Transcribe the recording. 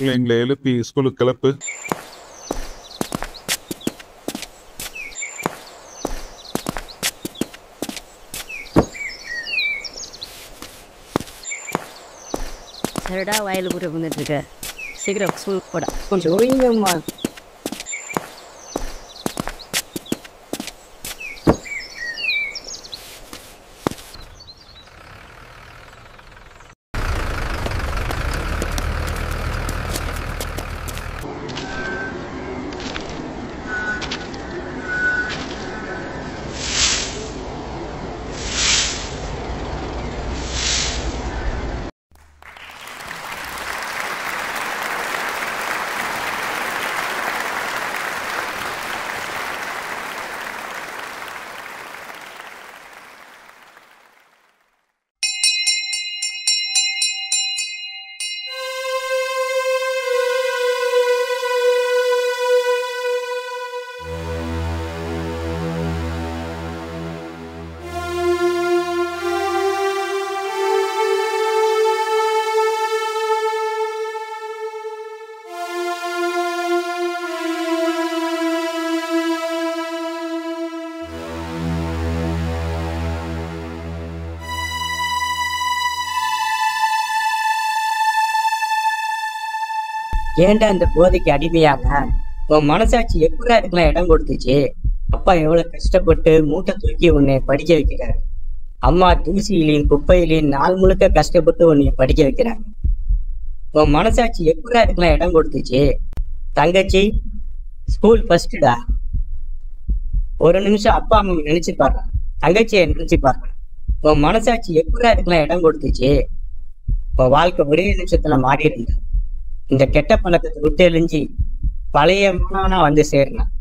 எங்களை எழுப்பி ஸ்கூலுக்கு கிளப்பு. சரிடா, வயல் ஊற வந்துட்டு இருக்க. சீக்கிரம் ஸ்கூலுக்கு போடா. கொஞ்சம் ஒழுங்கம்மா. ஏன்டா இந்த போதைக்கு அடிமையாக? உன் மனசாட்சி எப்படா இதுக்கெல்லாம் இடம் கொடுத்துச்சு? அப்பா எவ்வளவு கஷ்டப்பட்டு மூட்டை தூக்கி உன்னை படிக்க வைக்கிறாரு. அம்மா தூசியிலையும் குப்பையிலையும் நாள் முழுக்க கஷ்டப்பட்டு உன்னை படிக்க வைக்கிறாங்க. உன் மனசாட்சி எப்படா இதுக்கெல்லாம் இடம் கொடுத்துச்சு? தங்கச்சி ஸ்கூல் ஃபர்ஸ்டுடா. ஒரு நிமிஷம் அப்பா அம்மா நினைச்சு பாரு, தங்கச்சியை நினைச்சு பாரு. உன் மனசாட்சி எப்படா இதுக்கெல்லாம் இடம் கொடுத்துச்சு? உன் வாழ்க்கை ஒரே நிமிஷத்துல மாறி இருந்த இந்த கெட்ட பழக்கத்தை விட்டு எழிஞ்சு பழைய மாணவனா வந்து சேரணும்.